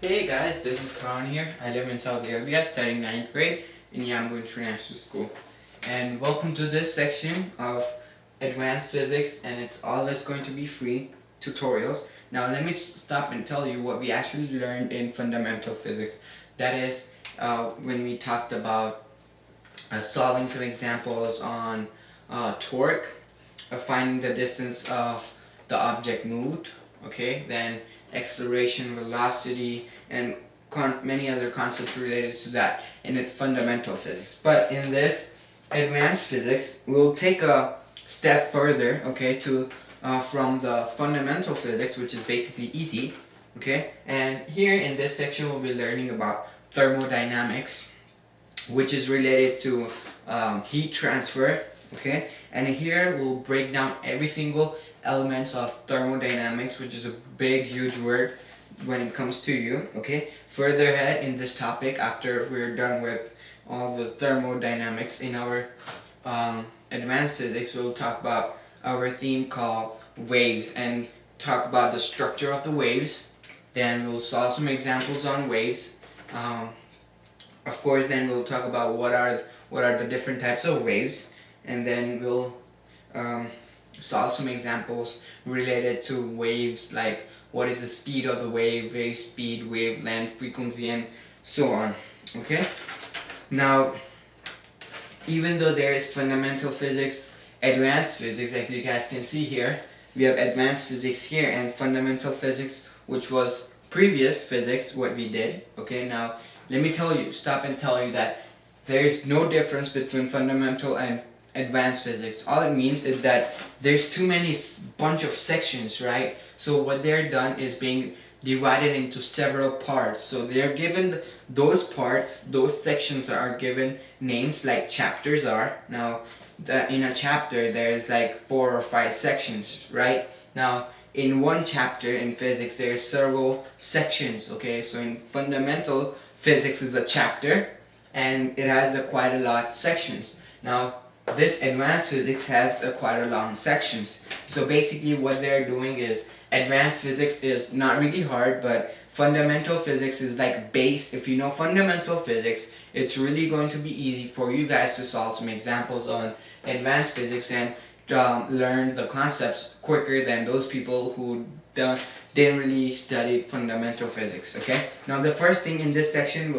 Hey guys, this is Khan here. I live in Saudi Arabia studying 9th grade in Yambu International School. And welcome to this section of advanced physics, and it's always going to be free tutorials. Now let me stop and tell you what we actually learned in fundamental physics. That is when we talked about solving some examples on torque, finding the distance of the object moved, okay, then acceleration, velocity, and many other concepts related to that in fundamental physics. But in this advanced physics, we'll take a step further, okay, to from the fundamental physics, which is basically easy, okay. And here in this section, we'll be learning about thermodynamics, which is related to heat transfer, okay. And here we'll break down every single elements of thermodynamics, which is a big huge word when it comes to you, okay. Further ahead in this topic, after we're done with all the thermodynamics in our advanced physics, we'll talk about our theme called waves and talk about the structure of the waves. Then we'll solve some examples on waves. Of course, then we'll talk about what are the different types of waves, and then we'll solve some examples related to waves, like what is the speed of the wave, wave speed, wavelength, frequency, and so on, okay. Now, even though there is fundamental physics, advanced physics, as you guys can see here, we have advanced physics here and fundamental physics, which was previous physics, what we did, okay. Now let me stop and tell you that there's no difference between fundamental and advanced physics. All it means is that there's too many bunch of sections, right? So what they're done is being divided into several parts. So they're given those parts, those sections are given names like chapters are. Now in a chapter there's like 4 or 5 sections, right? Now in one chapter in physics there's several sections, okay? So in fundamental physics is a chapter and it has quite a lot of sections. Now this advanced physics has quite a long sections. So basically what they're doing is, advanced physics is not really hard, but fundamental physics is like base. If you know fundamental physics, it's really going to be easy for you guys to solve some examples on advanced physics and learn the concepts quicker than those people who didn't really study fundamental physics, okay? Now the first thing in this section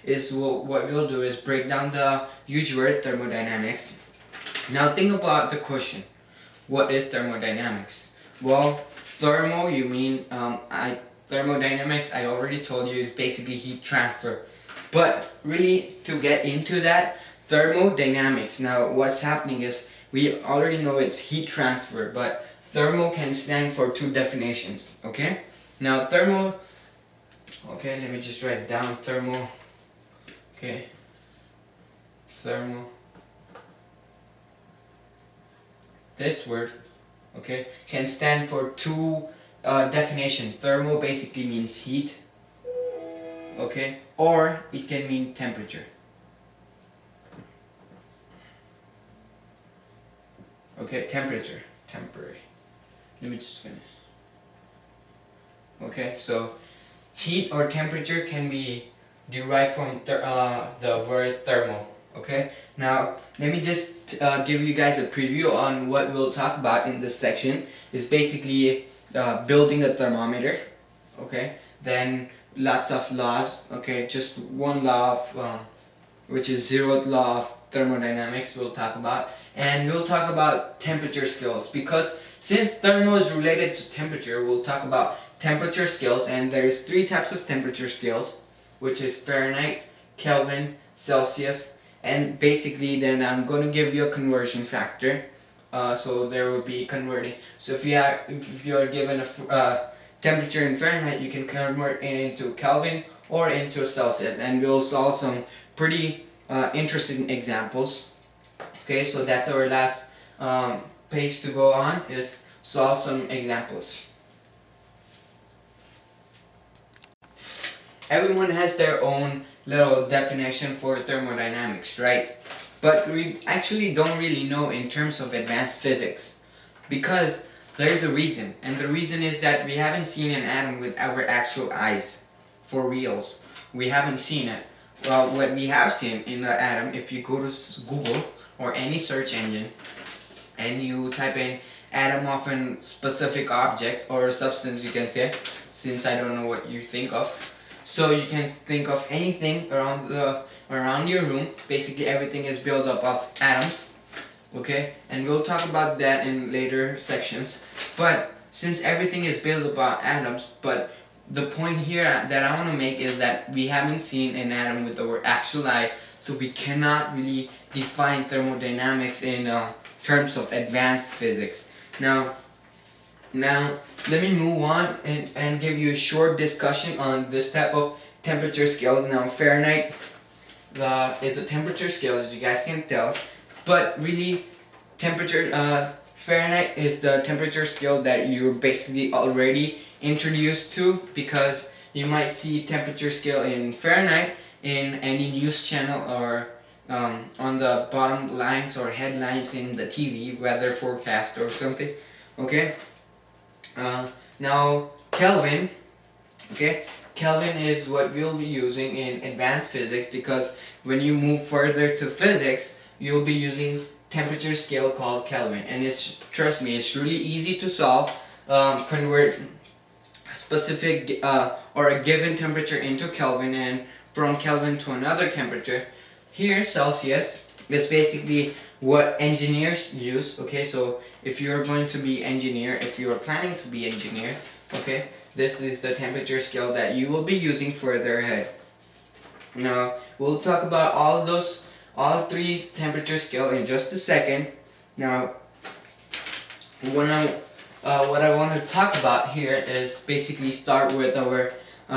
is what we'll do is break down the huge word thermodynamics. Now think about the question, what is thermodynamics? Well, thermo, you mean thermodynamics, I already told you, is basically heat transfer. But really, to get into that, thermodynamics, now what's happening is, we already know it's heat transfer, but thermo can stand for 2 definitions, okay? Now thermo, okay, let me just write it down, thermo, okay, thermo, this word, okay, can stand for 2 definitions. Thermo basically means heat, okay, or it can mean temperature. Okay, temperature, temporary. Let me just finish. Okay, so heat or temperature can be derived from the word thermo. Okay, now let me just give you guys a preview on what we'll talk about in this section. Is basically building a thermometer. Okay, then lots of laws. Okay, just one law of which is zeroth law of thermodynamics we'll talk about, and we'll talk about temperature scales, because since thermo is related to temperature, we'll talk about temperature scales, and there's 3 types of temperature scales, which is Fahrenheit, Kelvin, Celsius, and basically then I'm going to give you a conversion factor, so there will be converting. So if you are given a temperature in Fahrenheit, you can convert it into Kelvin or into Celsius, and we'll solve some pretty interesting examples. Okay, so that's our last page to go on, is solve some examples. Everyone has their own little definition for thermodynamics, right? But we actually don't really know in terms of advanced physics, because there's a reason, and the reason is that we haven't seen an atom with our actual eyes. for reals. We haven't seen it. Well, what we have seen in the atom, if you go to Google or any search engine and you type in atom of a specific object or substance, you can say, since I don't know what you think of. So you can think of anything around your room. Basically everything is built up of atoms. Okay, and we'll talk about that in later sections. But since everything is built about atoms, but the point here that I want to make is that we haven't seen an atom with our actual eye, so we cannot really define thermodynamics in terms of advanced physics. Now let me move on and give you a short discussion on this type of temperature scales. Now Fahrenheit is a temperature scale, as you guys can tell, but really Fahrenheit is the temperature scale that you're basically already introduced to, because you might see temperature scale in Fahrenheit in any news channel or on the bottom lines or headlines in the TV, weather forecast or something. Okay. Now Kelvin. Okay. Kelvin is what we'll be using in advanced physics, because when you move further to physics, you'll be using temperature scale called Kelvin, and trust me, it's really easy to solve. Convert a specific or a given temperature into Kelvin, and from Kelvin to another temperature. Here Celsius is basically what engineers use. Okay, so if you're going to be engineer, if you are planning to be engineer, okay, this is the temperature scale that you will be using further ahead. Now we'll talk about all three temperature scale in just a second. Now what I want to talk about here is basically start with our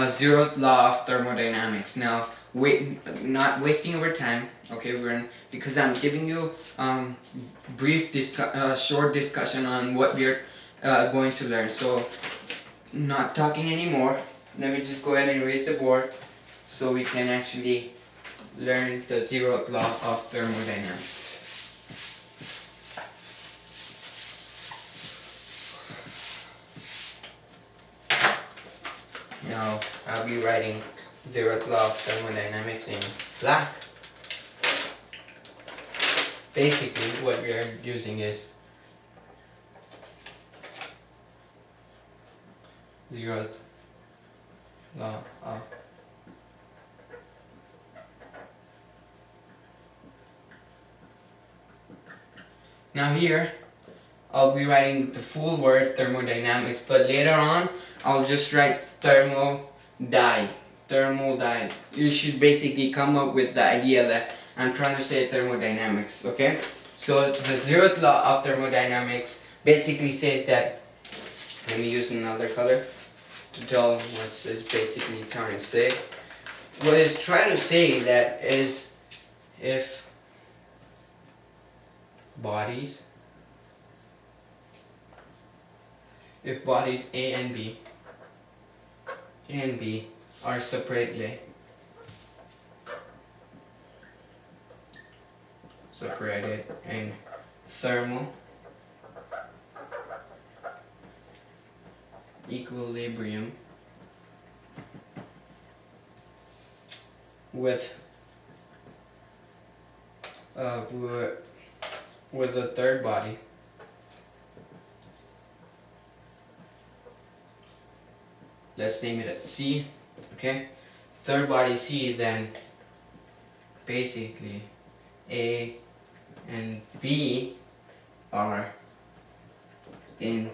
zeroth law of thermodynamics. Now not wasting our time, okay, because I'm giving you short discussion on what we're going to learn. So not talking anymore, let me just go ahead and erase the board so we can actually learn the zeroth law of thermodynamics. Now I'll be writing zeroth law of thermodynamics in black. Basically what we are using is zeroth law of Now here, I'll be writing the full word thermodynamics, but later on, I'll just write thermodynamics. You should basically come up with the idea that I'm trying to say thermodynamics, okay? So the zeroth law of thermodynamics basically says that, let me use another color to tell what it's basically trying to say. What it's trying to say that is, if bodies A and B are separated in thermal equilibrium with a third body let's name it as C, okay? Third body C, then basically A and B are in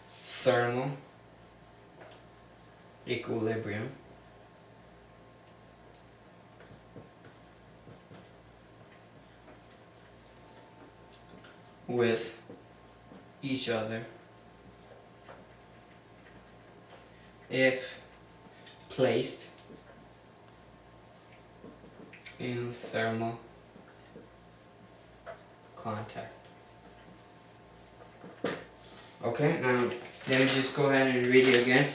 thermal equilibrium with each other if placed in thermal contact. Okay, now let me just go ahead and read it again.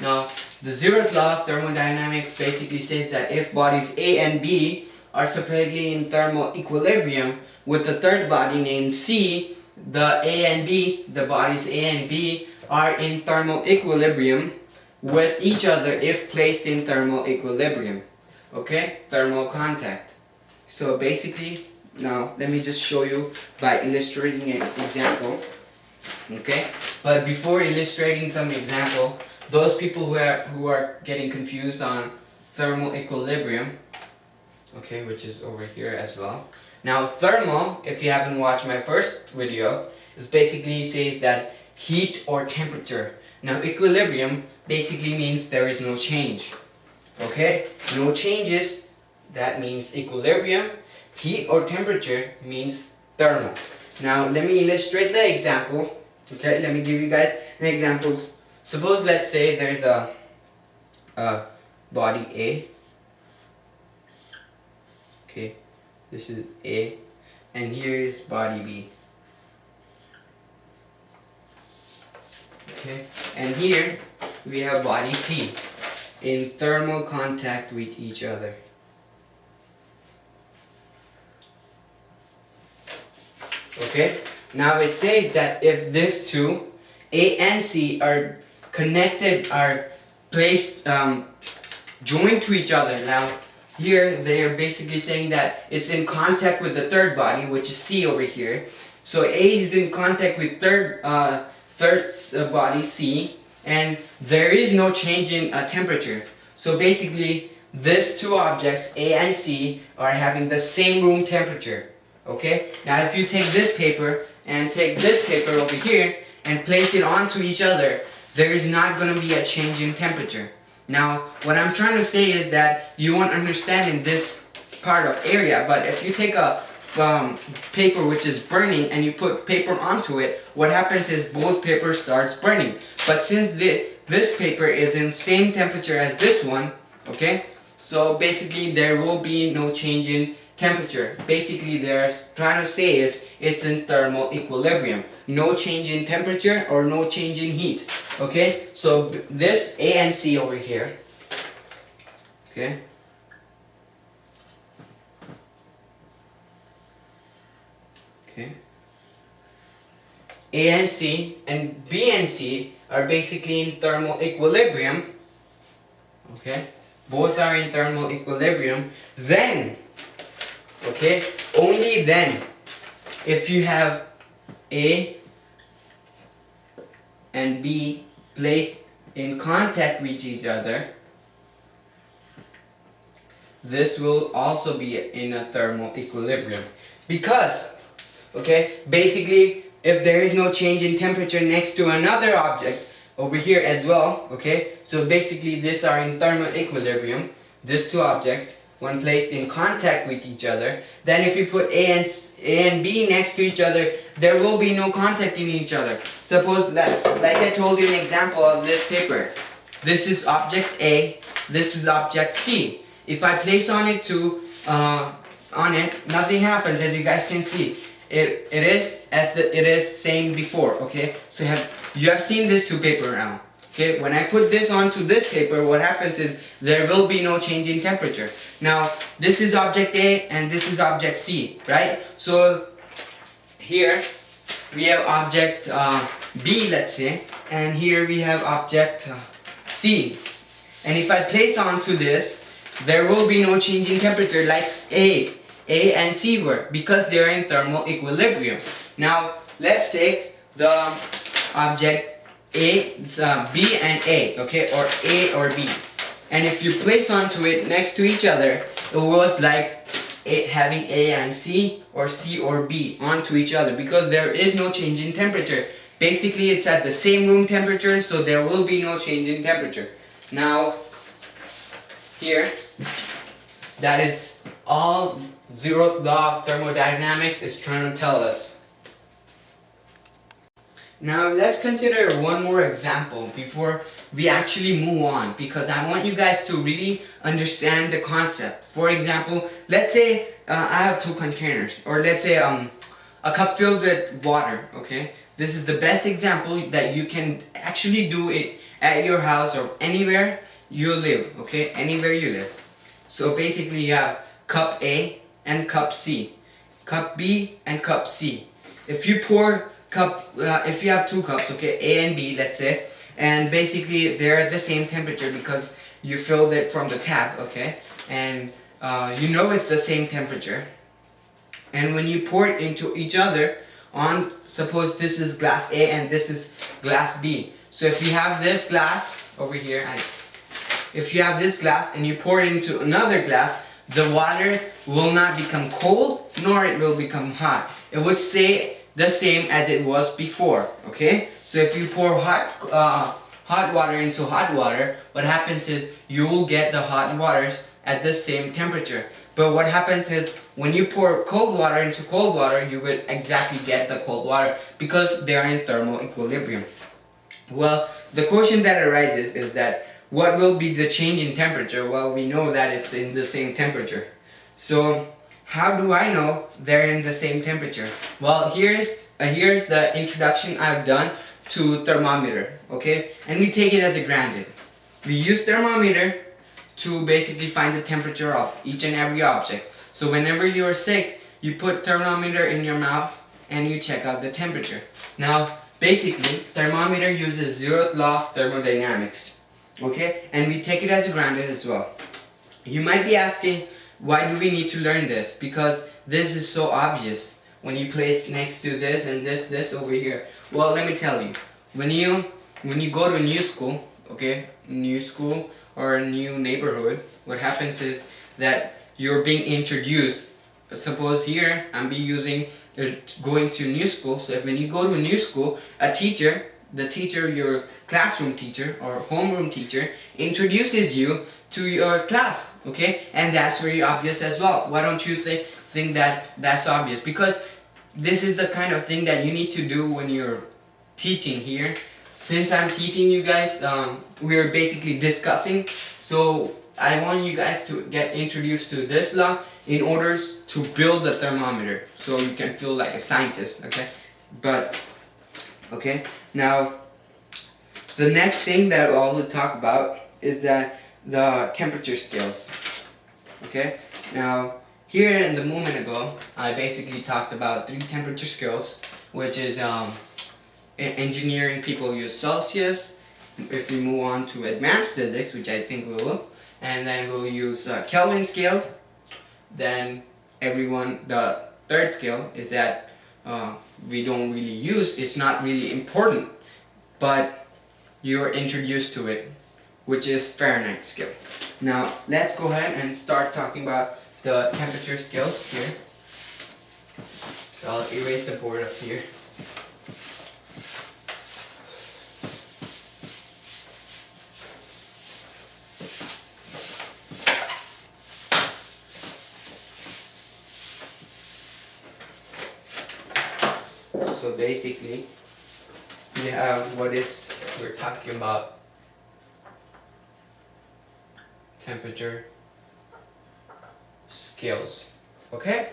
Now, the zeroth law of thermodynamics basically says that if bodies A and B are separately in thermal equilibrium with a third body named C, the bodies A and B are in thermal equilibrium with each other if placed in thermal equilibrium. Okay, thermal contact. So basically, now let me just show you by illustrating an example. Okay, but before illustrating some example, those people who are getting confused on thermal equilibrium, okay, which is over here as well. Now thermal, if you haven't watched my first video, is basically says that heat or temperature. Now equilibrium basically means there is no change. Okay, no changes, that means equilibrium. Heat or temperature means thermal. Now let me illustrate the example. Okay, let me give you guys an example. Suppose, let's say there's a body A. Okay, this is A, and here is body B. Okay, and here we have body C in thermal contact with each other. Okay, now it says that if these two, A and C, are connected, are placed, joined to each other. Now here they are basically saying that it's in contact with the third body, which is C over here. So A is in contact with third body C, and there is no change in temperature. So basically these two objects, A and C, are having the same room temperature. Okay, now if you take this paper and take this paper over here and place it onto each other, there is not going to be a change in temperature. Now what I'm trying to say is that you won't understand in this part of area, but if you take a paper which is burning and you put paper onto it, what happens is both paper starts burning. But since this paper is in same temperature as this one, okay, so basically there will be no change in temperature. Basically they're trying to say is it's in thermal equilibrium. No change in temperature or no change in heat. Okay, so this A and C over here, okay, A and C and B and C are basically in thermal equilibrium. Okay, both are in thermal equilibrium. Then, okay, only then, if you have A and B placed in contact with each other, this will also be in a thermal equilibrium. Because, okay, basically if there is no change in temperature next to another object over here as well, okay, so basically these are in thermal equilibrium, these two objects, when placed in contact with each other, then if you put A and B next to each other, there will be no contact in each other. Suppose that, like I told you an example of this paper. This is object A, this is object C. If I place on it nothing happens, as you guys can see. It is as it is same before, okay? So you have seen this two paper now. Okay, when I put this onto this paper, what happens is there will be no change in temperature. Now, this is object A and this is object C, right? So here we have object B, let's say, and here we have object C. And if I place onto this, there will be no change in temperature like A and C were, because they are in thermal equilibrium. Now, let's take the object A, B and A, okay, or A or B. And if you place onto it next to each other, it was like having A and C or C or B onto each other, because there is no change in temperature. Basically, it's at the same room temperature, so there will be no change in temperature. Now, here, that is all zeroth law of thermodynamics is trying to tell us. Now let's consider one more example before we actually move on, because I want you guys to really understand the concept. For example, let's say I have two containers, or let's say a cup filled with water, okay? This is the best example that you can actually do it at your house or anywhere you live, okay? Anywhere you live. So basically you have cup A and cup C, cup B and cup C. If you pour if you have two cups, okay, A and B, let's say, and basically they're at the same temperature because you filled it from the tap, okay, and you know it's the same temperature. And when you pour it into each other, on, suppose this is glass A and this is glass B. So if you have this glass over here, if you have this glass and you pour it into another glass, the water will not become cold nor it will become hot. It would stay the same as it was before, okay? So if you pour hot water into hot water, what happens is you will get the hot waters at the same temperature. But what happens is when you pour cold water into cold water, you will exactly get the cold water because they are in thermal equilibrium. Well, the question that arises is that what will be the change in temperature? Well, we know that it's in the same temperature. So how do I know they're in the same temperature? Well, here's the introduction I've done to thermometer, okay? And we take it as a granted. We use thermometer to basically find the temperature of each and every object. So whenever you're sick, you put thermometer in your mouth and you check out the temperature. Now, basically, thermometer uses zeroth law of thermodynamics, okay? And we take it as a granted as well. You might be asking, why do we need to learn this? Because this is so obvious. When you place next to this and this over here. Well, let me tell you. When you go to a new school, okay, new school or a new neighborhood, what happens is that you're being introduced. Suppose here I'm going to a new school. So if when you go to a new school, the teacher, your classroom teacher or homeroom teacher, introduces you to your class, okay? And that's very obvious as well. Why don't you think that that's obvious? Because this is the kind of thing that you need to do when you're teaching here. Since I'm teaching you guys, we're basically discussing. So I want you guys to get introduced to this law in order to build the thermometer, so you can feel like a scientist, okay? But, okay, now the next thing that I will talk about is that the temperature scales, okay? Now, here in the moment ago, I basically talked about 3 temperature scales, which is engineering people use Celsius. If we move on to advanced physics, which I think we will, and then we'll use Kelvin scale. Then the third scale is that we don't really use, it's not really important, but you're introduced to it, which is Fahrenheit scale. Now let's go ahead and start talking about the temperature scales here. So I'll erase the board up here. So basically, we have we're talking about temperature scales. Okay?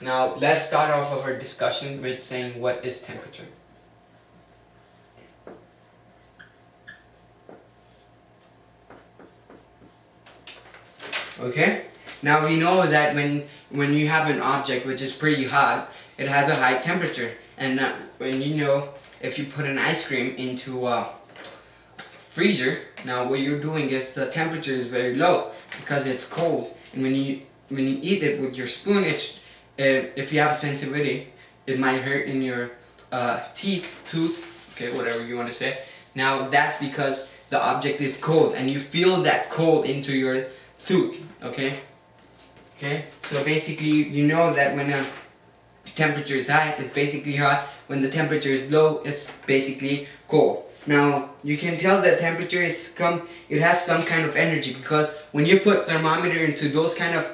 Now let's start off our discussion with saying what is temperature. Okay? Now we know that when you have an object which is pretty hot, it has a high temperature. And when if you put an ice cream into a freezer, now what you're doing is the temperature is very low because it's cold. And when you eat it with your spoon, if you have sensitivity, it might hurt in your tooth, okay, whatever you want to say. Now that's because the object is cold and you feel that cold into your tooth, okay? Okay, so basically you know that when a temperature is high, it's basically hot. When the temperature is low, it's basically cold. Now you can tell that temperature it has some kind of energy, because when you put thermometer into those kind of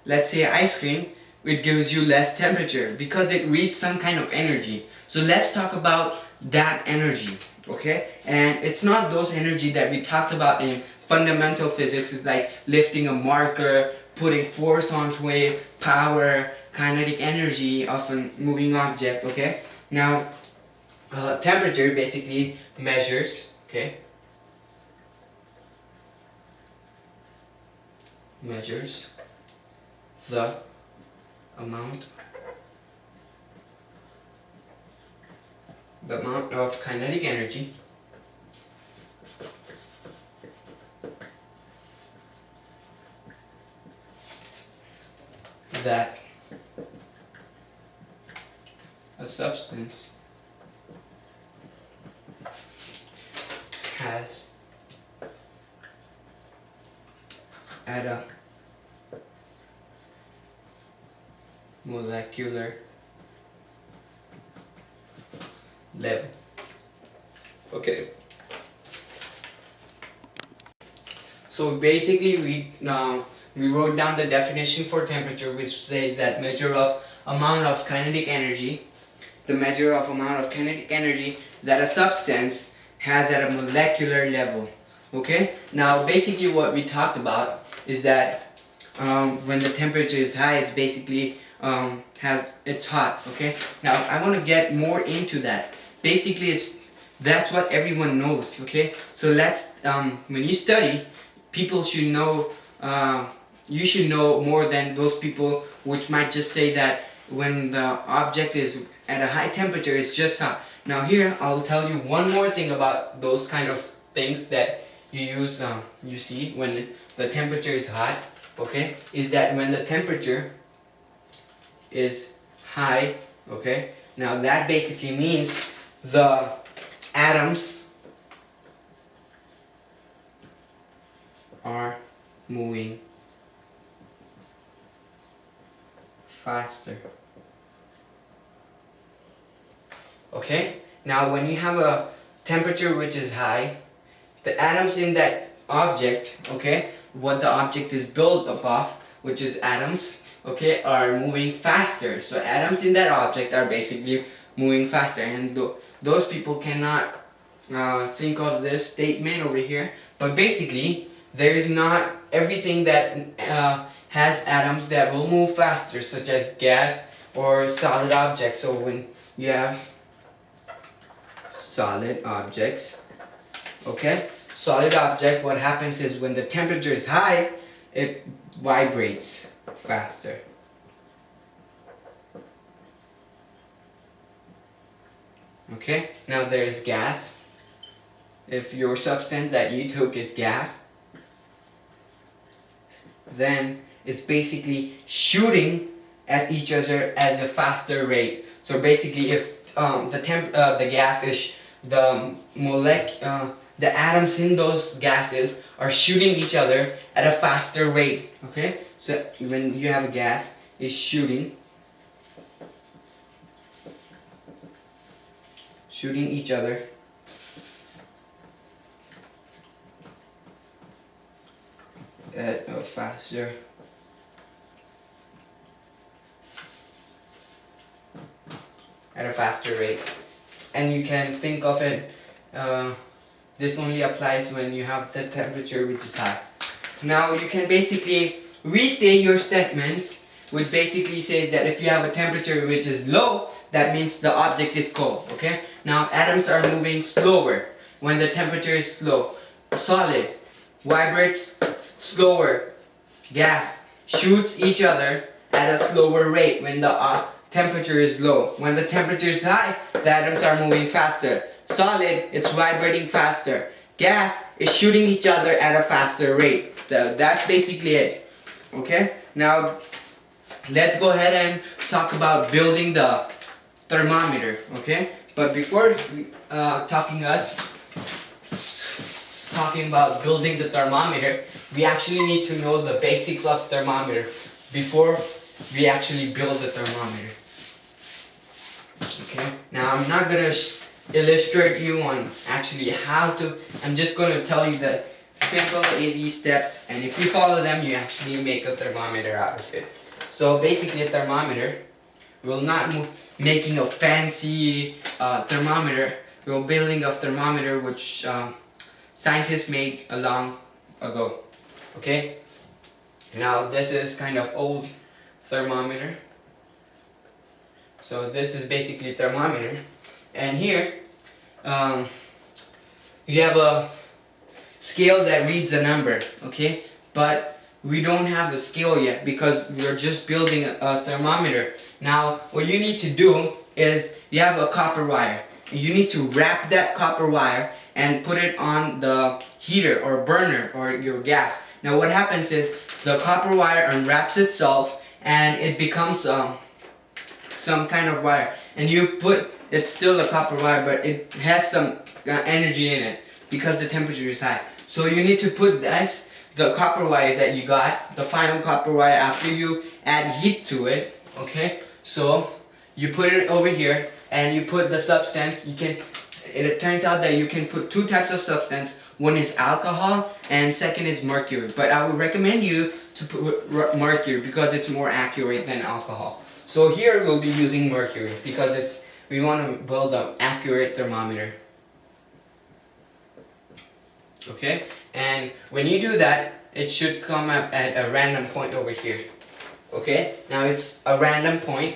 let's say ice cream, it gives you less temperature because it reads some kind of energy. So let's talk about that energy, okay? And it's not those energy that we talked about in fundamental physics. It's like lifting a marker, putting force onto it, power, kinetic energy of a moving object, okay? Now, temperature basically measures, okay? Measures the amount of kinetic energy that a substance has at a molecular level. Okay. So basically we wrote down the definition for temperature, which says that measure of amount of kinetic energy, the measure of amount of kinetic energy that a substance has at a molecular level. Okay? Now basically what we talked about is that when the temperature is high, it's basically it's hot. Okay? Now I want to get more into that. Basically that's what everyone knows. Okay? So let's when you study, people should know, you should know more than those people which might just say that when the object is at a high temperature it's just hot. Now here I'll tell you one more thing about those kind of things that you use, you see when the temperature is hot, okay, is that when the temperature is high, okay, now that basically means the atoms are moving faster. Okay, now when you have a temperature which is high, the atoms in that object, okay, what the object is built up of, which is atoms, okay, are moving faster. So atoms in that object are basically moving faster, and those people cannot think of this statement over here, but basically there is not everything that has atoms that will move faster, such as gas or solid objects. So when you have solid objects, okay, solid object, what happens is when the temperature is high, it vibrates faster. Okay, now there's gas. If your substance that you took is gas, then it's basically shooting at each other at a faster rate. So basically, if the gas is the atoms in those gases are shooting each other at a faster rate. Okay, so when you have a gas, it's shooting each other at a faster rate. And you can think of it, this only applies when you have the temperature which is high. Now you can basically restate your statements, which basically says that if you have a temperature which is low, that means the object is cold. Okay, now atoms are moving slower when the temperature is slow. Solid vibrates slower. Gas shoots each other at a slower rate when the temperature is low. When the temperature is high, the atoms are moving faster. Solid, it's vibrating faster. Gas is shooting each other at a faster rate. That's basically it. Okay, now let's go ahead and talk about building the thermometer. Okay, but before talking about building the thermometer, we actually need to know the basics of thermometer before we actually build the thermometer. Okay, now I'm not gonna illustrate you on actually how to. I'm just gonna tell you the simple, easy steps, and if you follow them, you actually make a thermometer out of it. So basically, a thermometer, we're not making a fancy thermometer. We're building a thermometer which scientists made a long ago. Okay. Now this is kind of old thermometer. So this is basically thermometer, and here you have a scale that reads a number, okay, but we don't have the scale yet because we're just building a thermometer. Now what you need to do is you have a copper wire, and you need to wrap that copper wire and put it on the heater or burner or your gas. Now what happens is the copper wire unwraps itself and it becomes some kind of wire, and it's still a copper wire, but it has some energy in it because the temperature is high. So you need to put the copper wire that you got, the final copper wire, after you add heat to it. Okay, so you put it over here and you put the substance. It turns out that you can put two types of substance. One is alcohol and second is mercury, but I would recommend you to put mercury because it's more accurate than alcohol. So here we'll be using mercury because we want to build an accurate thermometer. Okay, and when you do that, it should come up at a random point over here. Okay, now it's a random point.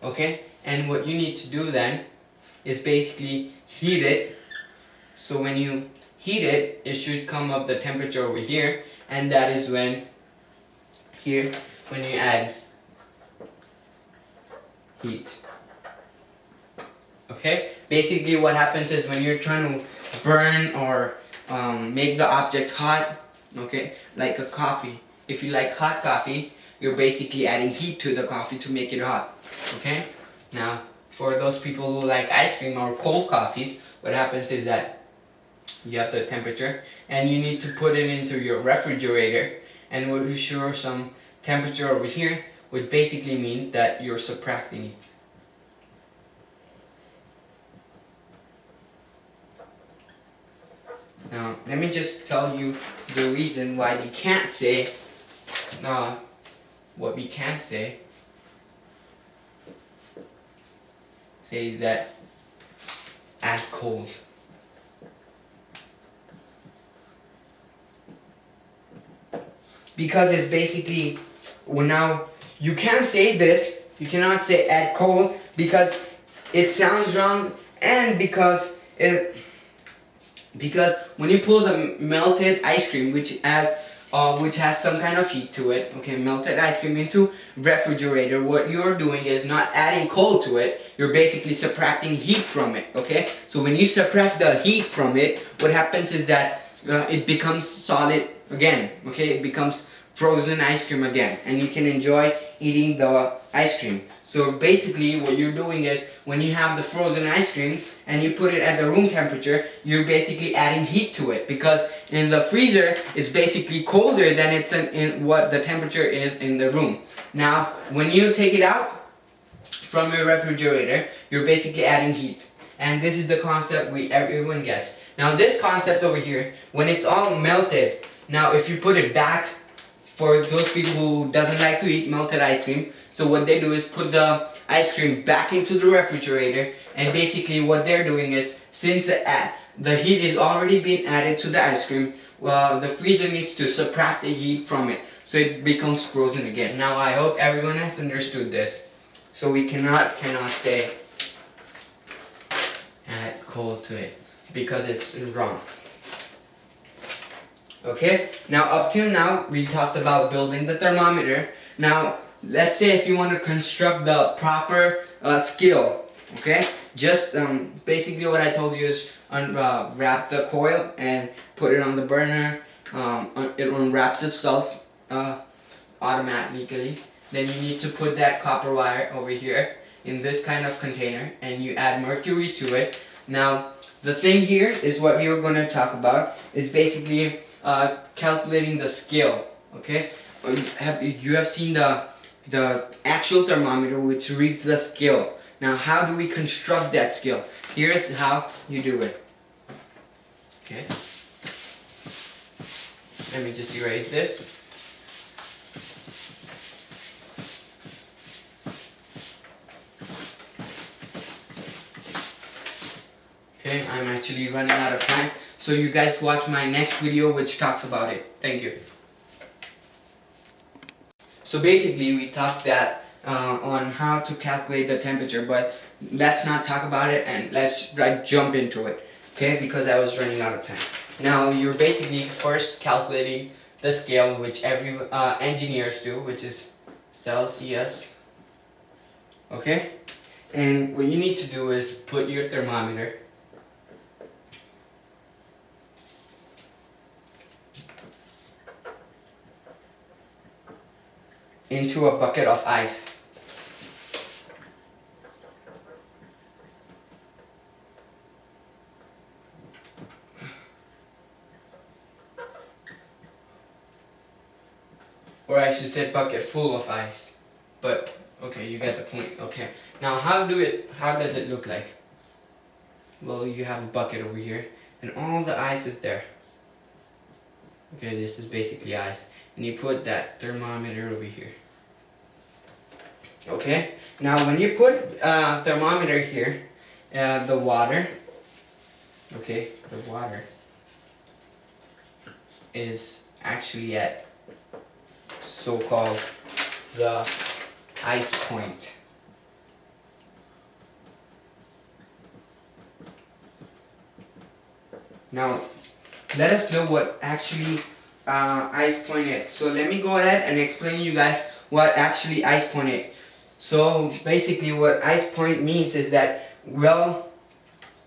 Okay, and what you need to do then is basically heat it. So when you heat it, it should come up the temperature over here, and that is when you add heat. Okay, basically what happens is when you're trying to burn or make the object hot, okay, like a coffee. If you like hot coffee, you're basically adding heat to the coffee to make it hot. Okay, now for those people who like ice cream or cold coffees, what happens is that you have the temperature and you need to put it into your refrigerator, and we'll show some temperature over here, which basically means that you're subtracting it. Now, let me just tell you the reason why we can't say what we can say is that add cold. Because it's basically, well, now you can't say this, you cannot say add cold because it sounds wrong, and because when you pull the melted ice cream, which has some kind of heat to it, okay, melted ice cream into refrigerator, what you're doing is not adding cold to it, you're basically subtracting heat from it, okay? So when you subtract the heat from it, what happens is that it becomes solid again, okay? It becomes frozen ice cream again, and you can enjoy eating the ice cream. So basically what you're doing is when you have the frozen ice cream and you put it at the room temperature, you're basically adding heat to it, because in the freezer it's basically colder than it's in what the temperature is in the room. Now when you take it out from your refrigerator, you're basically adding heat, and this is the concept everyone gets. Now this concept over here, when it's all melted, now if you put it back, for those people who doesn't like to eat melted ice cream, so what they do is put the ice cream back into the refrigerator, and basically what they're doing is, since the heat is already being added to the ice cream, well, the freezer needs to subtract the heat from it, so it becomes frozen again. Now I hope everyone has understood this. So we cannot say add cold to it, because it's wrong. Okay, now up till now we talked about building the thermometer. Now let's say if you want to construct the proper scale, okay, just basically what I told you is wrap the coil and put it on the burner. It unwraps itself automatically. Then you need to put that copper wire over here in this kind of container, and you add mercury to it. Now the thing here is what we were going to talk about is basically calculating the scale. Okay, you have seen the actual thermometer which reads the scale. Now how do we construct that scale? Here's how you do it. Okay, let me just erase this. Okay, I'm actually running out of time, so you guys watch my next video which talks about it. Thank you. So basically we talked that on how to calculate the temperature, but let's not talk about it and let's jump into it, okay, because I was running out of time. Now you're basically first calculating the scale, which every engineers do, which is Celsius, okay, and what you need to do is put your thermometer into a bucket of ice. Or I should say bucket full of ice. But okay, you get the point. Okay. Now how does it look like? Well, you have a bucket over here and all the ice is there. Okay, this is basically ice. And you put that thermometer over here. Okay, now when you put thermometer here, the water, okay, the water is actually at so-called the ice point. Now, let us know what actually ice point is. So let me go ahead and explain to you guys what actually ice point is. So basically what ice point means is that, well,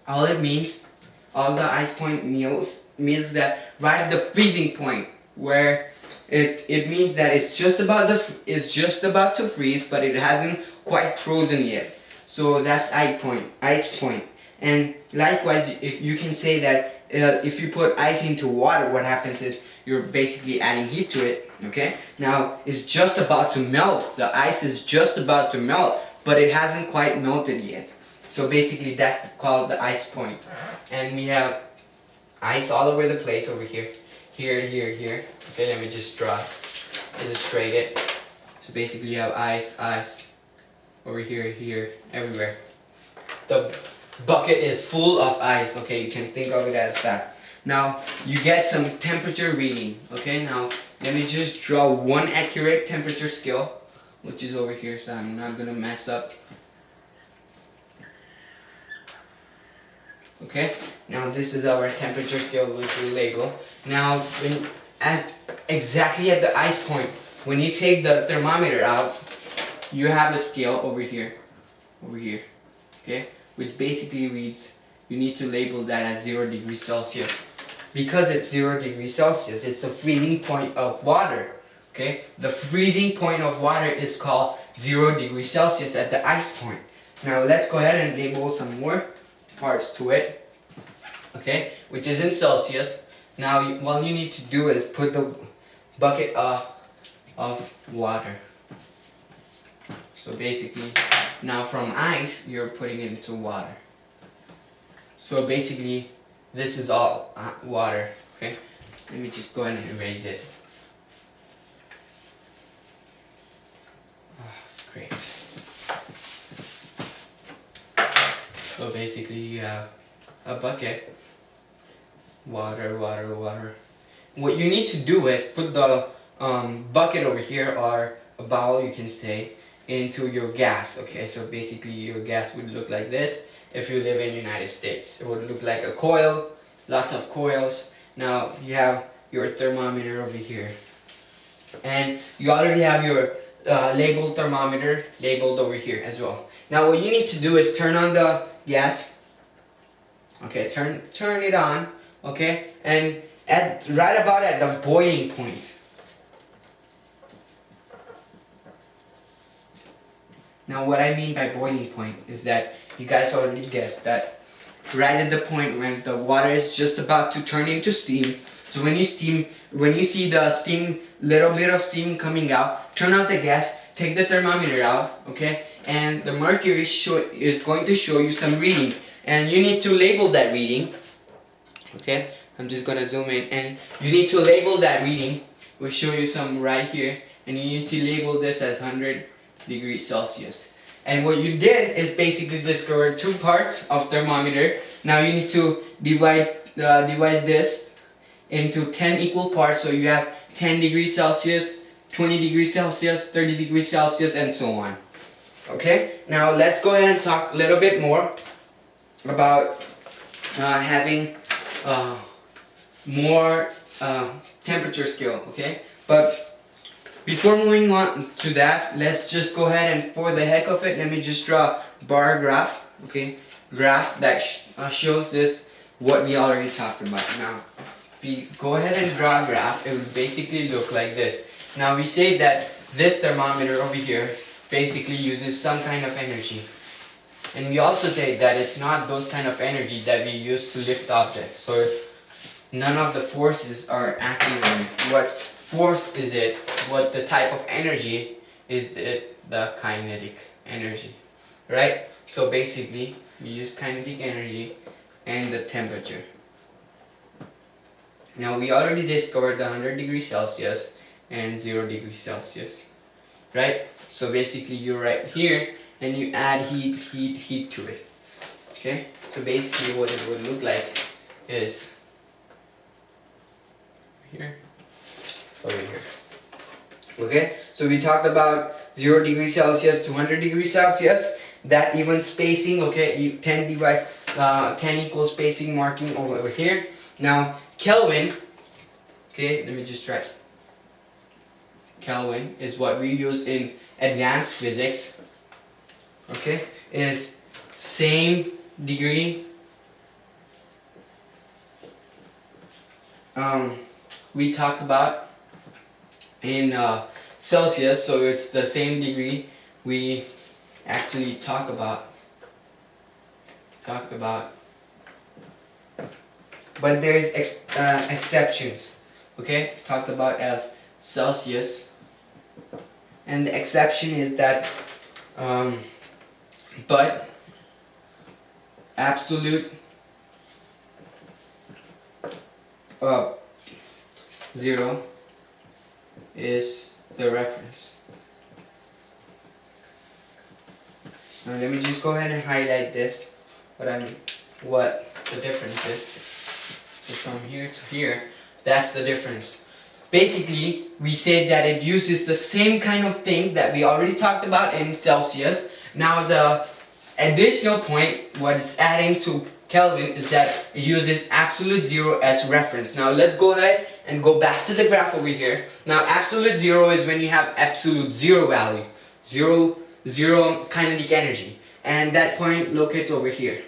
all it means, all the ice point means that right at the freezing point, where it means that it's just about to freeze, but it hasn't quite frozen yet. So that's ice point. And likewise, if you can say that if you put ice into water, what happens is you're basically adding heat to it. Okay, now it's just about to melt. The ice is just about to melt, but it hasn't quite melted yet. So basically that's called the ice point. And we have ice all over the place over here. Here. Okay, let me just illustrate it. So basically you have ice over here, everywhere. The bucket is full of ice. Okay, you can think of it as that. Now you get some temperature reading. Okay, now let me just draw one accurate temperature scale, which is over here, so I'm not gonna mess up. Okay, now this is our temperature scale, which we label. Now exactly at the ice point, when you take the thermometer out, you have a scale over here, okay, which basically reads, you need to label that as 0 degrees Celsius. Because it's 0 degrees Celsius, it's the freezing point of water. Okay, the freezing point of water is called 0 degrees Celsius at the ice point. Now let's go ahead and label some more parts to it. Okay, which is in Celsius. Now all you need to do is put the bucket of water. So basically, now from ice, you're putting it into water. So basically, this is all water. Okay, let me just go ahead and erase it. Great. So basically, you have a bucket, water. What you need to do is put the bucket over here, or a bowl, you can say, into your gas. Okay, so basically your gas would look like this. If you live in the United States, it would look like a coil, lots of coils. Now you have your thermometer over here, and you already have your labeled thermometer labeled over here as well. Now what you need to do is turn on the gas. Okay, turn it on. Okay, and right about at the boiling point. Now what I mean by boiling point is that you guys already guessed that right at the point when the water is just about to turn into steam. So when you see the steam, little bit of steam coming out, turn off the gas, take the thermometer out, okay? And the mercury is going to show you some reading, and you need to label that reading. Okay, I'm just gonna zoom in, and you need to label that reading. We'll show you some right here, and you need to label this as 100 degrees Celsius. And what you did is basically discover two parts of thermometer. Now you need to divide this into 10 equal parts, so you have 10 degrees Celsius, 20 degrees Celsius, 30 degrees Celsius, and so on. Okay, now let's go ahead and talk a little bit more about having more temperature scale. Okay, but before moving on to that, let's just go ahead and, for the heck of it, let me just draw a bar graph. Okay, graph that shows this what we already talked about. Now, if we go ahead and draw a graph, it would basically look like this. Now we say that this thermometer over here basically uses some kind of energy. And we also say that it's not those kind of energy that we use to lift objects. So none of the forces are acting on it. What force is it? What the type of energy is it? The kinetic energy, right? So basically we use kinetic energy and the temperature. Now we already discovered the 100 degrees Celsius and 0 degrees Celsius, right? So basically you're right here and you add heat to it, okay? So basically what it would look like is here, over here, okay? So we talked about 0 degrees Celsius to 100 degrees Celsius, that even spacing, okay, 10 equal spacing marking over here. Now Kelvin, okay, let me just try. Kelvin is what we use in advanced physics, okay, is same degree we talked about in Celsius, so it's the same degree we actually talked about, but there's exceptions, okay, talked about as Celsius, and the exception is that but absolute 0 is the reference. Now let me just go ahead and highlight this, what the difference is. So from here to here, that's the difference. Basically, we said that it uses the same kind of thing that we already talked about in Celsius. Now the additional point, what it's adding to Kelvin, is that it uses absolute 0 as reference. Now let's go ahead and go back to the graph over here. Now absolute 0 is when you have absolute 0 value, zero kinetic energy, and that point locates over here.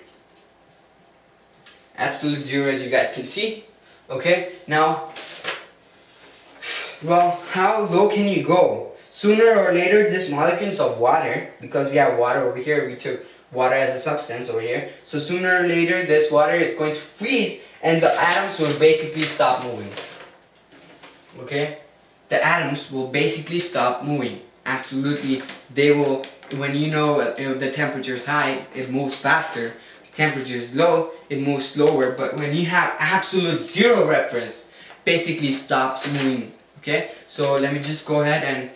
Absolute 0, as you guys can see. Okay, now, well, how low can you go? Sooner or later, this molecules of water, because we have water over here, we took water as a substance over here, so sooner or later this water is going to freeze and the atoms will basically stop moving. Okay, the atoms will basically stop moving. Absolutely, they will. When you know if the temperature is high, it moves faster. If the temperature is low, it moves slower. But when you have absolute 0 reference, basically stops moving. Okay, so let me just go ahead and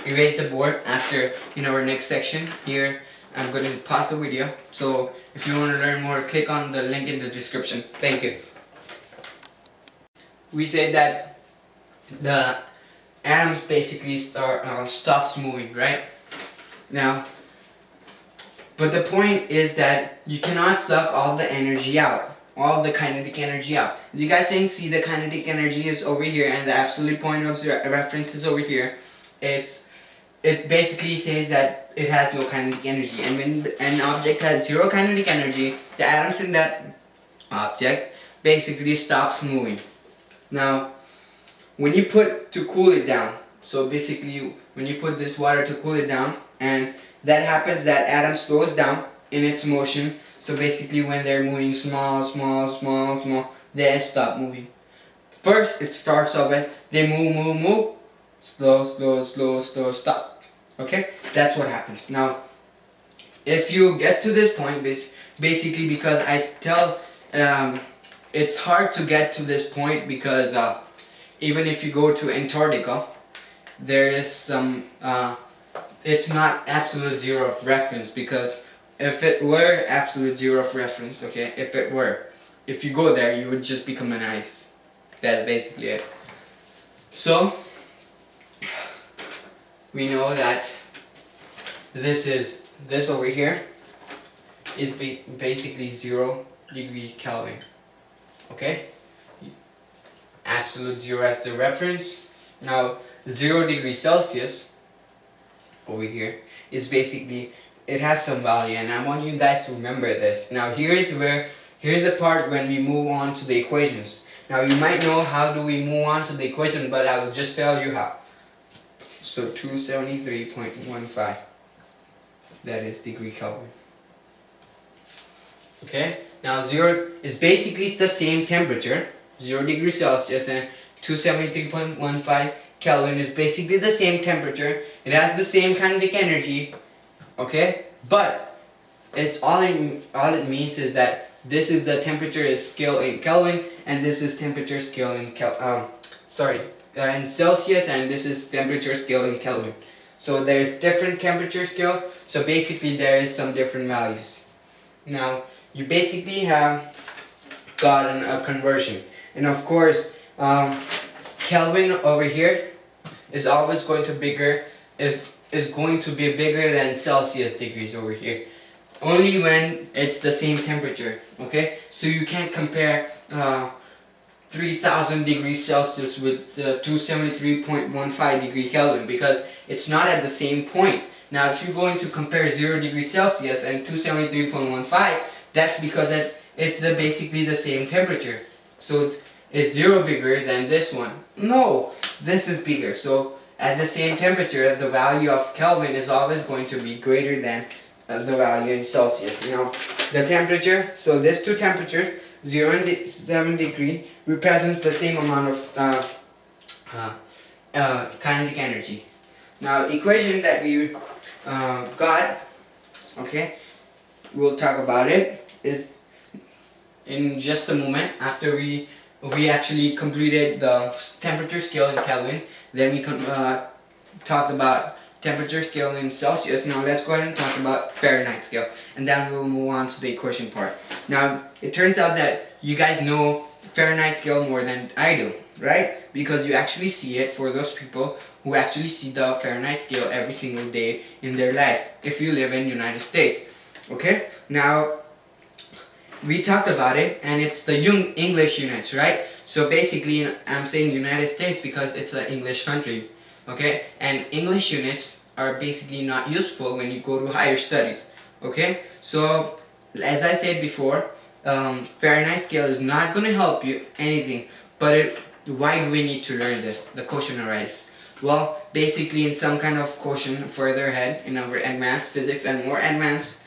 erase the board. After in our next section here, I'm going to pause the video. So if you want to learn more, click on the link in the description. Thank you. We said that the atoms basically stops moving, right? Now, but the point is that you cannot suck all the energy out, all the kinetic energy out. As you guys can see, the kinetic energy is over here and the absolute point of reference is over here. It basically says that it has no kinetic energy, and when an object has 0 kinetic energy, the atoms in that object basically stops moving. Now, when you put to cool it down, so basically when you put this water to cool it down, and that happens, that atom slows down in its motion. So basically when they're moving small, they stop moving. First it starts off with they move, slow, stop. Okay, that's what happens. Now, if you get to this point, basically because I tell it's hard to get to this point because even if you go to Antarctica, there is some it's not absolute 0 of reference, because if it were absolute 0 of reference, okay, if you go there, you would just become an ice. That's basically it. So we know that this over here is basically 0 degree Kelvin. Okay, absolute 0 as the reference. Now 0 degree Celsius over here is basically, it has some value, and I want you guys to remember this. Now here's the part when we move on to the equations. Now you might know how do we move on to the equation, but I will just tell you how. So 273.15. That is degree Kelvin. Okay, now 0 is basically the same temperature, 0 degrees Celsius, and 273.15 Kelvin is basically the same temperature. It has the same kinetic energy, okay, but it's all it means is that this is the temperature scale in Kelvin, and this is temperature scale in in Celsius, and this is temperature scale in Kelvin. So there's different temperature scale, so basically there is some different values. Now you basically have gotten a conversion, and of course Kelvin over here is always going to is going to be bigger than Celsius degrees over here, only when it's the same temperature. Okay, so you can't compare 3000 degrees Celsius with the 273.15 degree Kelvin, because it's not at the same point. Now if you're going to compare 0 degrees Celsius and 273.15, that's because it's basically the same temperature. So is 0 bigger than this one? No, this is bigger. So at the same temperature, the value of Kelvin is always going to be greater than the value in Celsius. Now the temperature, so this two temperature, 0 and 7 degree, represents the same amount of kinetic energy. Now equation that we got, okay, we'll talk about it, is in just a moment after we actually completed the temperature scale in Kelvin. Then we talked about temperature scale in Celsius. Now let's go ahead and talk about Fahrenheit scale, and then we'll move on to the equation part. Now it turns out that you guys know Fahrenheit scale more than I do, right? Because you actually see it for those people who actually see the Fahrenheit scale every single day in their life, if you live in United States. Okay, now we talked about it, and it's the English units, right? So basically I'm saying United States because it's an English country, okay? And English units are basically not useful when you go to higher studies, okay? So as I said before, Fahrenheit scale is not going to help you anything, but why do we need to learn this? The question arises. Well, basically in some kind of question further ahead in our advanced physics and more advanced,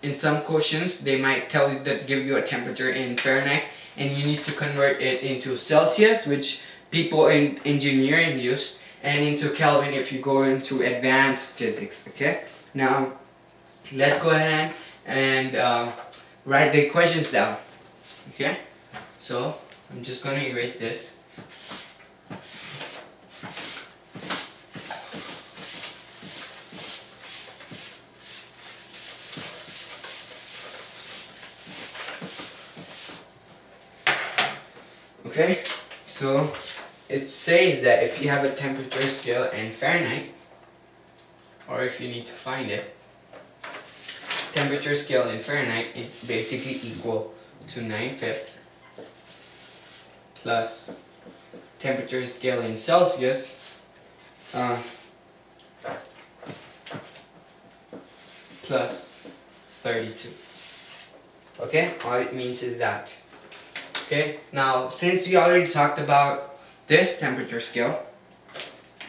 in some questions they might tell you that give you a temperature in Fahrenheit, and you need to convert it into Celsius, which people in engineering use, and into Kelvin if you go into advanced physics. Okay, now let's go ahead and write the equations down. Okay, so I'm just going to erase this. Okay, so it says that if you have a temperature scale in Fahrenheit, or if you need to find it, temperature scale in Fahrenheit is basically equal to 9/5 plus temperature scale in Celsius plus 32. Okay, all it means is that. Okay, now since we already talked about this temperature scale,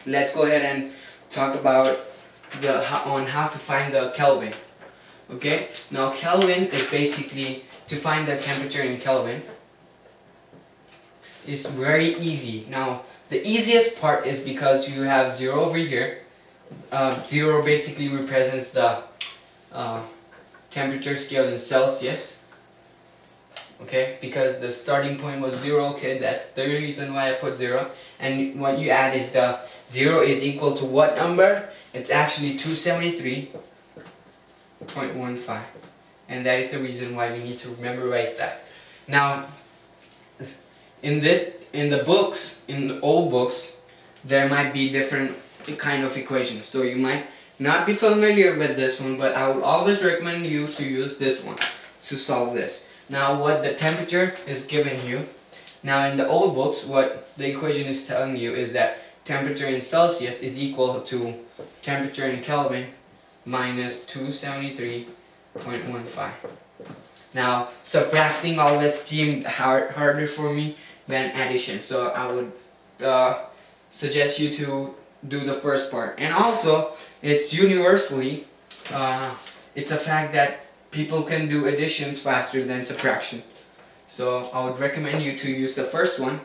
let's go ahead and talk about how to find the Kelvin. Okay, now Kelvin is basically, to find the temperature in Kelvin is very easy. Now the easiest part is because you have 0 over here. 0 basically represents the temperature scale in Celsius. Okay, because the starting point was 0, okay, that's the reason why I put 0. And what you add is the 0 is equal to what number? It's actually 273.15. And that is the reason why we need to memorize that. Now, in the books, in the old books, there might be different kind of equations. So you might not be familiar with this one, but I would always recommend you to use this one to solve this. Now what the temperature is giving you, now in the old books what the equation is telling you is that temperature in Celsius is equal to temperature in Kelvin minus 273.15. Now subtracting always seemed harder for me than addition, so I would suggest you to do the first part. And also, it's universally, it's a fact that people can do additions faster than subtraction. So I would recommend you to use the first one,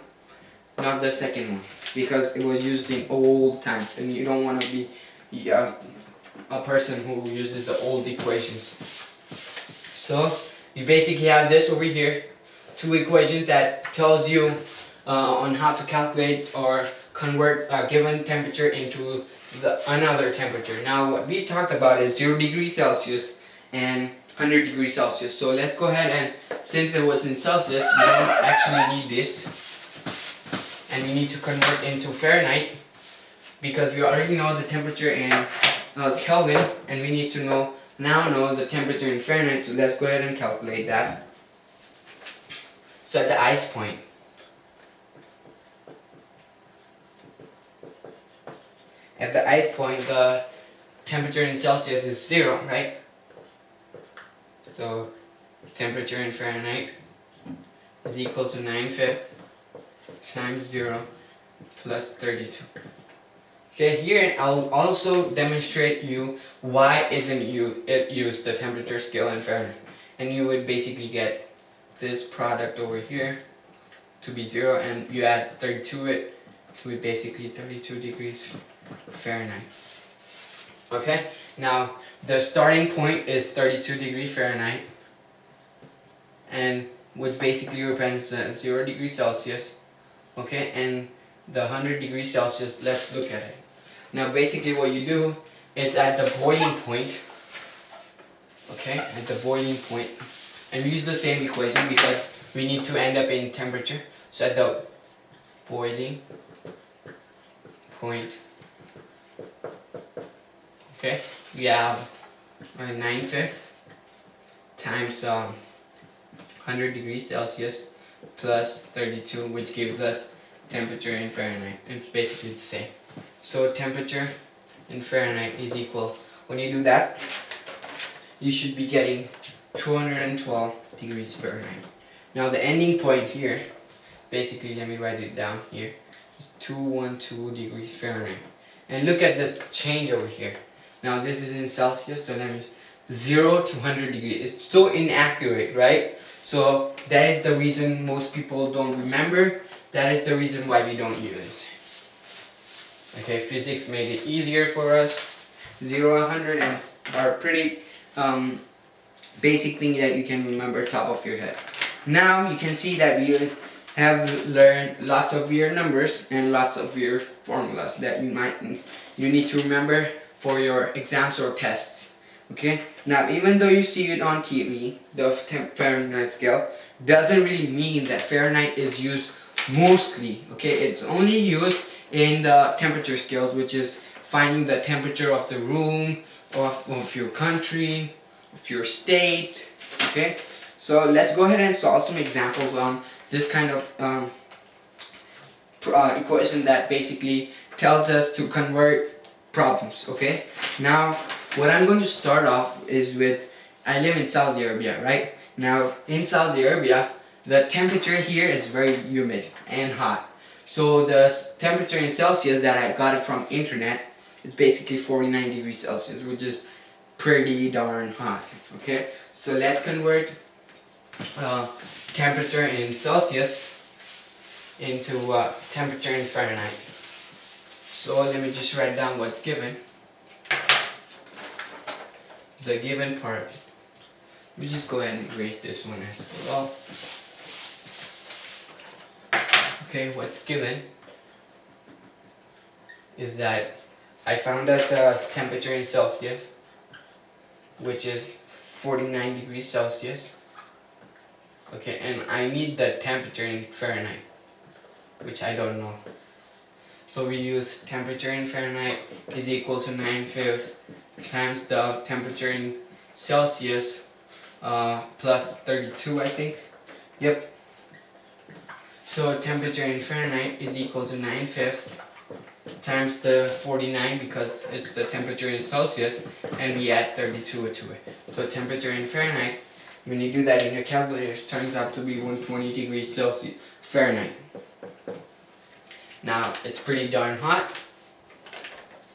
not the second one, because it was used in old times, and you don't want to be a person who uses the old equations. So you basically have this over here, two equations that tells you on how to calculate or convert a given temperature into another temperature. Now what we talked about is 0 degrees Celsius and 100 degrees Celsius. So let's go ahead, and since it was in Celsius, you don't actually need this, and you need to convert into Fahrenheit because we already know the temperature in Kelvin, and we need to now know the temperature in Fahrenheit. So let's go ahead and calculate that. So at the ice point, the temperature in Celsius is 0, right? So temperature in Fahrenheit is equal to 9/5 times 0 plus 32. Okay, here I'll also demonstrate you why isn't it used the temperature scale in Fahrenheit, and you would basically get this product over here to be 0, and you add 32 it would basically 32 degrees Fahrenheit. Okay, now the starting point is 32 degrees Fahrenheit, and which basically represents 0 degrees Celsius. Okay, and the 100 degrees Celsius, let's look at it. Now basically what you do is at the boiling point, okay, at the boiling point, and use the same equation because we need to end up in temperature. So at the boiling point, okay, we have 9/5 times 100 degrees Celsius plus 32, which gives us temperature in Fahrenheit. It's basically the same. So temperature in Fahrenheit is equal, when you do that, you should be getting 212 degrees Fahrenheit. Now the ending point here, basically let me write it down here, is 212 degrees Fahrenheit. And look at the change over here. Now this is in Celsius, so that means 0 to 100 degrees. It's so inaccurate, right? So that is the reason most people don't remember. That is the reason why we don't use it. Okay, physics made it easier for us. 0 and 100 are pretty basic thing that you can remember top of your head. Now you can see that we have learned lots of weird numbers and lots of weird formulas that you need to remember for your exams or tests. Okay, now even though you see it on TV, the Fahrenheit scale doesn't really mean that Fahrenheit is used mostly. Okay, it's only used in the temperature scales, which is finding the temperature of the room, of your country, of your state. Okay, so let's go ahead and solve some examples on this kind of equation that basically tells us to convert problems. Okay, now what I'm going to start off is with, I live in Saudi Arabia, right? Now in Saudi Arabia, the temperature here is very humid and hot. So the temperature in Celsius that I got it from internet is basically 49 degrees Celsius, which is pretty darn hot. Okay, so let's convert temperature in Celsius into temperature in Fahrenheit. So let me just write down what's given. The given part. Let me just go ahead and erase this one as well. Okay, what's given is that I found that the temperature in Celsius, which is 49 degrees Celsius. Okay, and I need the temperature in Fahrenheit, which I don't know. So we use temperature in Fahrenheit is equal to 9/5 times the temperature in Celsius plus 32, I think. Yep. So temperature in Fahrenheit is equal to 9/5 times the 49 because it's the temperature in Celsius, and we add 32 to it. So temperature in Fahrenheit, when you do that in your calculator, it turns out to be 120 degrees Celsius Fahrenheit. Now it's pretty darn hot,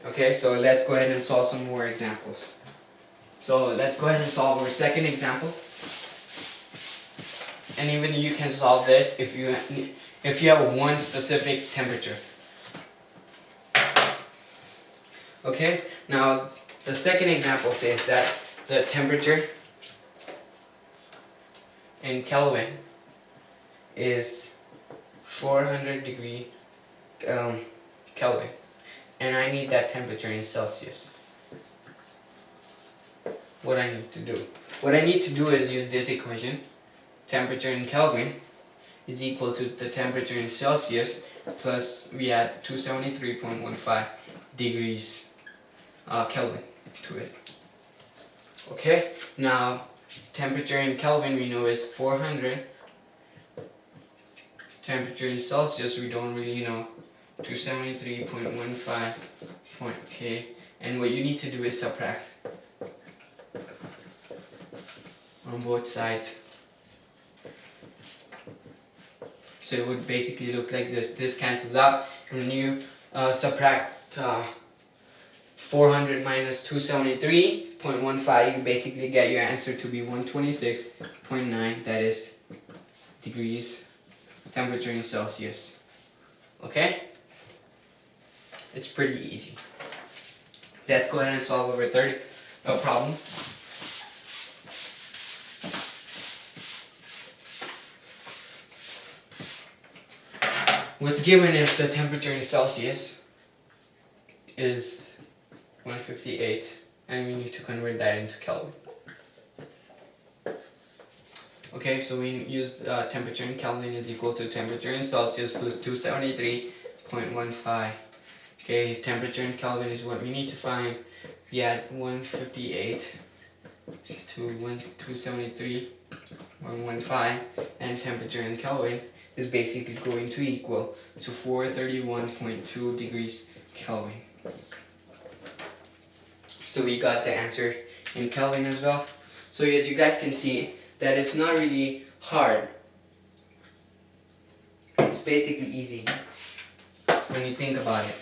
Okay, so let's go ahead and solve some more examples. So let's go ahead and solve our second example. And even you can solve this if you have one specific temperature. Okay, now the second example says that the temperature in Kelvin is 400 degree Kelvin, and I need that temperature in Celsius. What I need to do is use this equation. Temperature in Kelvin is equal to the temperature in Celsius plus we add 273.15 degrees Kelvin to it. Okay, now temperature in Kelvin we know is 400. Temperature in Celsius we don't really know, 273.15 K, and what you need to do is subtract on both sides. So it would basically look like this. This cancels out, and when you subtract 400 minus 273.15, you basically get your answer to be 126.9, that is degrees temperature in Celsius. Okay? It's pretty easy. Let's go ahead and solve our third problem. What's given if the temperature in Celsius is 158 and we need to convert that into Kelvin. Okay, so we use temperature in Kelvin is equal to temperature in Celsius plus 273.15. Okay, temperature in Kelvin is what we need to find. We add 158 to 273.15, and temperature in Kelvin is basically going to equal to 431.2 degrees Kelvin. So we got the answer in Kelvin as well. So as you guys can see, that it's not really hard. It's basically easy when you think about it.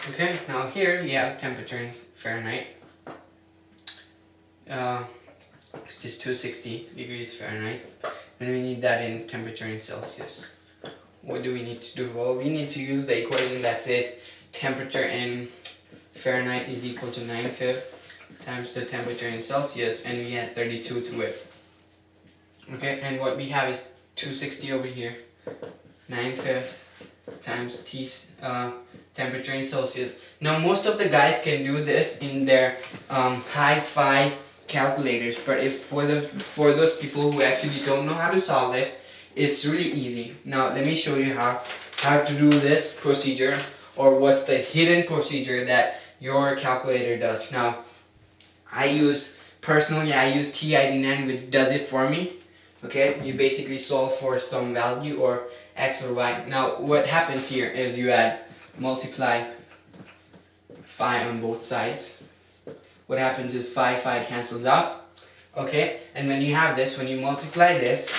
Okay, now here we have temperature in Fahrenheit, which is 260 degrees Fahrenheit, and we need that in temperature in Celsius. What do we need to do? Well, we need to use the equation that says temperature in Fahrenheit is equal to 9/5 times the temperature in Celsius, and we add 32 to it. Okay, and what we have is 260 over here, 9/5 times temperature in Celsius. Now most of the guys can do this in their hi-fi calculators, but if for those people who actually don't know how to solve this, it's really easy. Now let me show you how to do this procedure, or what's the hidden procedure that your calculator does. Now personally I use TID9, which does it for me. Okay, you basically solve for some value or x or y. Now what happens here is you multiply phi on both sides. What happens is phi cancels out. Okay, and when you have this, when you multiply this,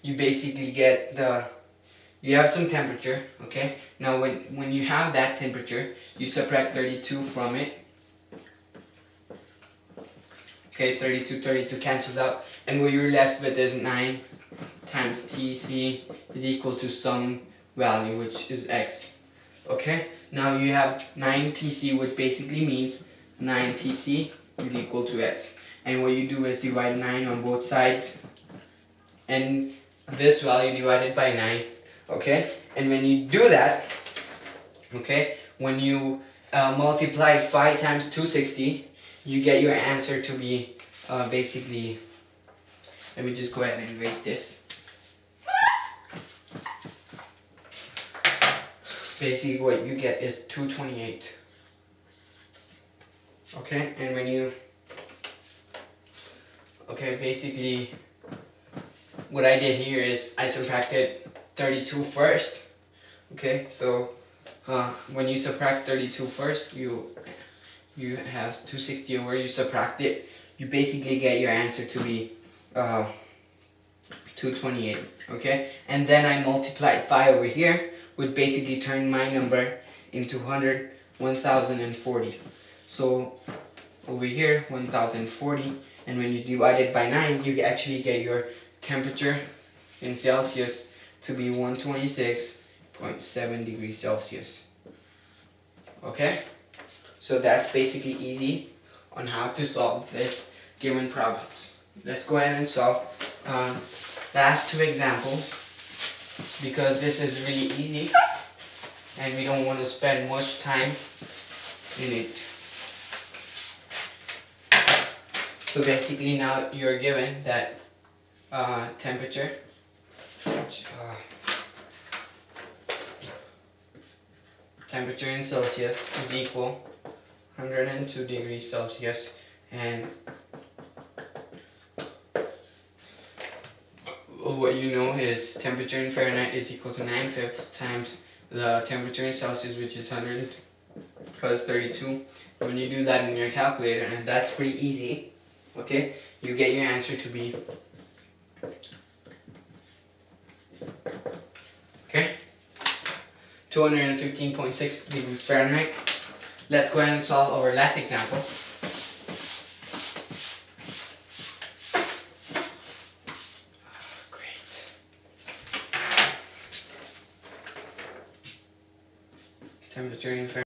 you basically get you have some temperature. Okay, now when you have that temperature, you subtract 32 from it. Okay, 32 cancels out, and what you're left with is 9 times Tc is equal to some value, which is x. Okay, now you have 9 Tc, which basically means 9 Tc is equal to x. And what you do is divide 9 on both sides, and this value divided by 9. Okay, and when you do that, okay, when you multiply phi times 260, you get your answer to be basically, let me just go ahead and erase this. Basically what you get is 228. Okay, and when you, okay, basically what I did here is I subtracted 32 first. Okay, so when you subtract 32 first, you have 260 over, you subtract it, you basically get your answer to be 228, okay? And then I multiplied 5 over here, which basically turned my number into 1040. So over here, 1040, and when you divide it by 9, you actually get your temperature in Celsius to be 126.7 degrees Celsius. Okay? So that's basically easy on how to solve this given problems. Let's go ahead and solve the last 2 examples, because this is really easy and we don't want to spend much time in it. So basically now you're given that temperature, temperature in Celsius is equal 102 degrees Celsius, and what you know is temperature in Fahrenheit is equal to 9/5 times the temperature in Celsius, which is 100 plus 32. When you do that in your calculator, and that's pretty easy, okay, you get your answer to be 215.6 degrees Fahrenheit. Let's go ahead and solve our last example. Great. Temperature in Fahrenheit.